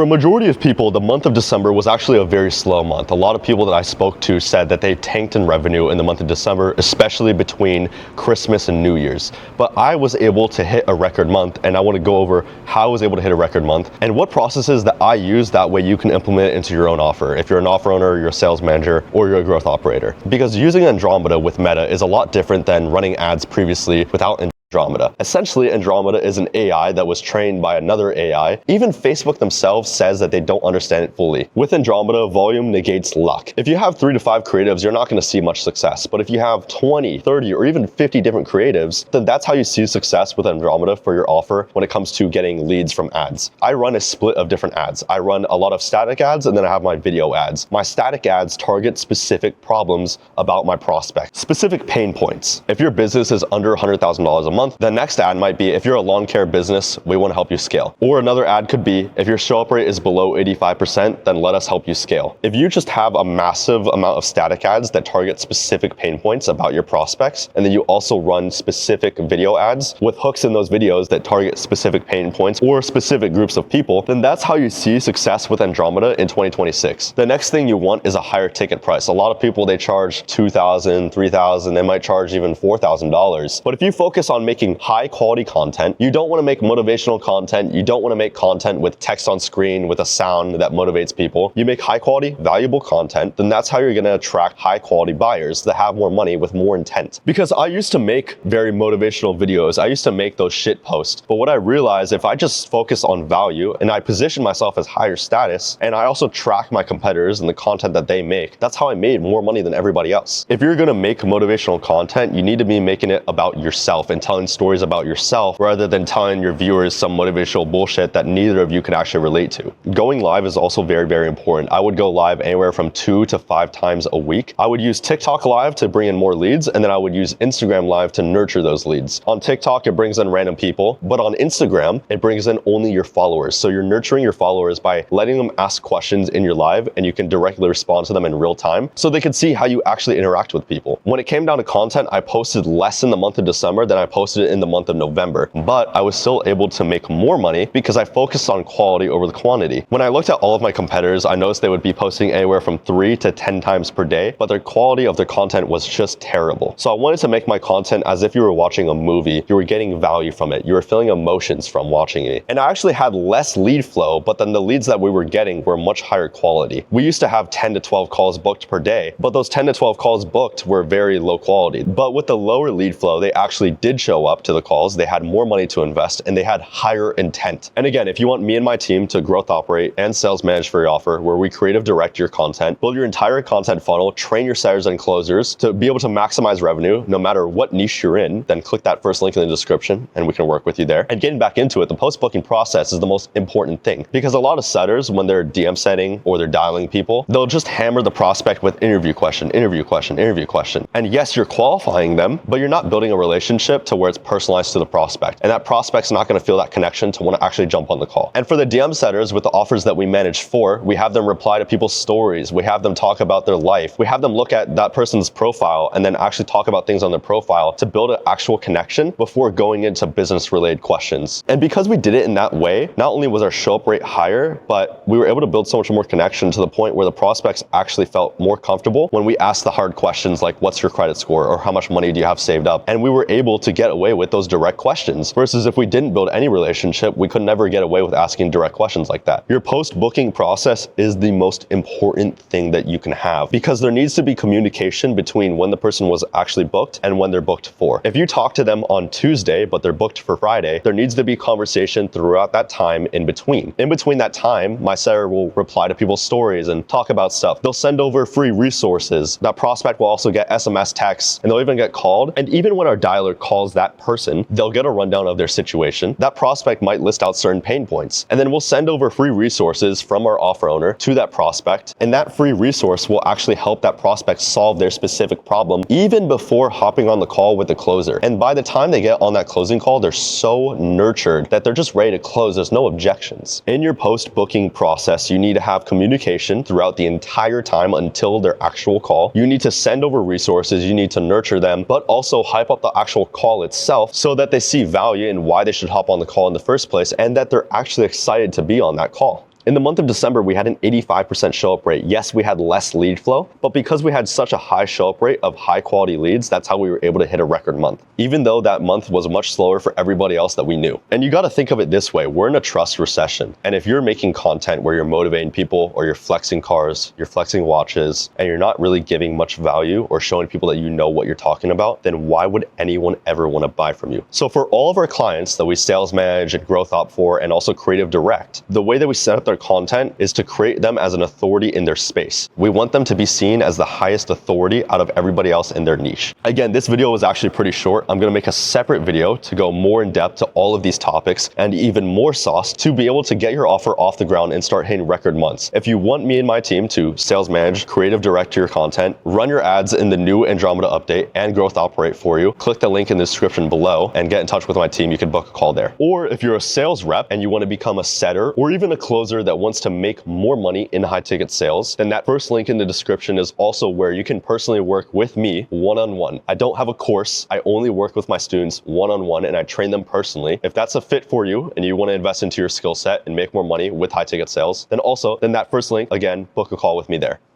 a majority of people, the month of December was actually a very slow month. A lot of people that I spoke to said that they tanked in revenue in the month of December, especially between Christmas and New Year's. But I was able to hit a record month, and I want to go over how I was able to hit a record month and what processes that I use, that way you can implement it into your own offer. If you're an offer owner, you're a sales manager, or you're a growth operator. Because using Andromeda with Meta is a lot different than running ads previously without Andromeda. Essentially, Andromeda is an AI that was trained by another AI. Even Facebook themselves says that they don't understand it fully. With Andromeda, volume negates luck. If you have 3 to 5 creatives, you're not going to see much success. But if you have 20, 30, or even 50 different creatives, then that's how you see success with Andromeda for your offer when it comes to getting leads from ads. I run a split of different ads. I run a lot of static ads, and then I have my video ads. My static ads target specific problems about my prospect, specific pain points. If your business is under $100,000 a month, the next ad might be, if you're a lawn care business, we want to help you scale. Or another ad could be, if your show up rate is below 85%, then let us help you scale. If you just have a massive amount of static ads that target specific pain points about your prospects, and then you also run specific video ads with hooks in those videos that target specific pain points or specific groups of people, then that's how you see success with Andromeda in 2026. The next thing you want is a higher ticket price. A lot of people, they charge $2,000, $3,000, they might charge even $4,000. But if you focus on making high quality content, you don't want to make motivational content, you don't want to make content with text on screen with a sound that motivates people. You make high quality, valuable content, then that's how you're going to attract high quality buyers that have more money with more intent. Because I used to make very motivational videos, I used to make those shit posts, but what I realized, if I just focus on value and I position myself as higher status, and I also track my competitors and the content that they make, that's how I made more money than everybody else. If you're going to make motivational content, you need to be making it about yourself and telling stories about yourself rather than telling your viewers some motivational bullshit that neither of you can actually relate to. Going live is also very, very important. I would go live anywhere from 2 to 5 times a week. I would use TikTok live to bring in more leads, and then I would use Instagram live to nurture those leads. On TikTok, it brings in random people, but on Instagram, it brings in only your followers. So you're nurturing your followers by letting them ask questions in your live, and you can directly respond to them in real time so they can see how you actually interact with people. When it came down to content, I posted less in the month of December than I posted in the month of November, but I was still able to make more money because I focused on quality over the quantity. When I looked at all of my competitors, I noticed they would be posting anywhere from 3 to 10 times per day, but their quality of their content was just terrible. So I wanted to make my content as if you were watching a movie. You were getting value from it. You were feeling emotions from watching it. And I actually had less lead flow, but then the leads that we were getting were much higher quality. We used to have 10 to 12 calls booked per day, but those 10 to 12 calls booked were very low quality. But with the lower lead flow, they actually did show up to the calls. They had more money to invest, and they had higher intent. And again, if you want me and my team to growth operate and sales manage for your offer, where we creative direct your content, build your entire content funnel, train your sellers and closers to be able to maximize revenue no matter what niche you're in, then click that first link in the description and we can work with you there. And getting back into it, the post-booking process is the most important thing, because a lot of setters, when they're DM setting or they're dialing people, they'll just hammer the prospect with interview question, interview question, interview question. And yes, you're qualifying them, but you're not building a relationship to where it's personalized to the prospect. And that prospect's not going to feel that connection to want to actually jump on the call. And for the DM setters, with the offers that we manage for, we have them reply to people's stories. We have them talk about their life. We have them look at that person's profile and then actually talk about things on their profile to build an actual connection before going into business related questions. And because we did it in that way, not only was our show up rate higher, but we were able to build so much more connection to the point where the prospects actually felt more comfortable when we asked the hard questions like, what's your credit score, or how much money do you have saved up? And we were able to get away with those direct questions, versus if we didn't build any relationship, we could never get away with asking direct questions like that. Your post-booking process is the most important thing that you can have, because there needs to be communication between when the person was actually booked and when they're booked for. If you talk to them on Tuesday, but they're booked for Friday, there needs to be conversation throughout that time in between. In between that time, my seller will reply to people's stories and talk about stuff. They'll send over free resources. That prospect will also get SMS texts, and they'll even get called. And even when our dialer calls that person, they'll get a rundown of their situation. That prospect might list out certain pain points, and then we'll send over free resources from our offer owner to that prospect, and that free resource will actually help that prospect solve their specific problem even before hopping on the call with the closer. And by the time they get on that closing call, they're so nurtured that they're just ready to close. There's no objections. In your post-booking process, you need to have communication throughout the entire time until their actual call. You need to send over resources, you need to nurture them, but also hype up the actual call itself so that they see value in why they should hop on the call in the first place, and that they're actually excited to be on that call. In the month of December, we had an 85% show up rate. Yes, we had less lead flow, but because we had such a high show up rate of high quality leads, that's how we were able to hit a record month, even though that month was much slower for everybody else that we knew. And you got to think of it this way. We're in a trust recession. And if you're making content where you're motivating people, or you're flexing cars, you're flexing watches, and you're not really giving much value or showing people that you know what you're talking about, then why would anyone ever want to buy from you? So for all of our clients that we sales manage and growth op for, and also creative direct, the way that we set up their content is to create them as an authority in their space. We want them to be seen as the highest authority out of everybody else in their niche. Again, this video was actually pretty short. I'm going to make a separate video to go more in depth to all of these topics and even more sauce to be able to get your offer off the ground and start hitting record months. If you want me and my team to sales manage, creative direct your content, run your ads in the new Andromeda update and growth operate for you, click the link in the description below and get in touch with my team. You can book a call there. Or if you're a sales rep and you want to become a setter or even a closer that wants to make more money in high ticket sales, then that first link in the description is also where you can personally work with me one-on-one. I don't have a course. I only work with my students one-on-one and I train them personally. If that's a fit for you and you want to invest into your skill set and make more money with high ticket sales, then that first link, again, book a call with me there.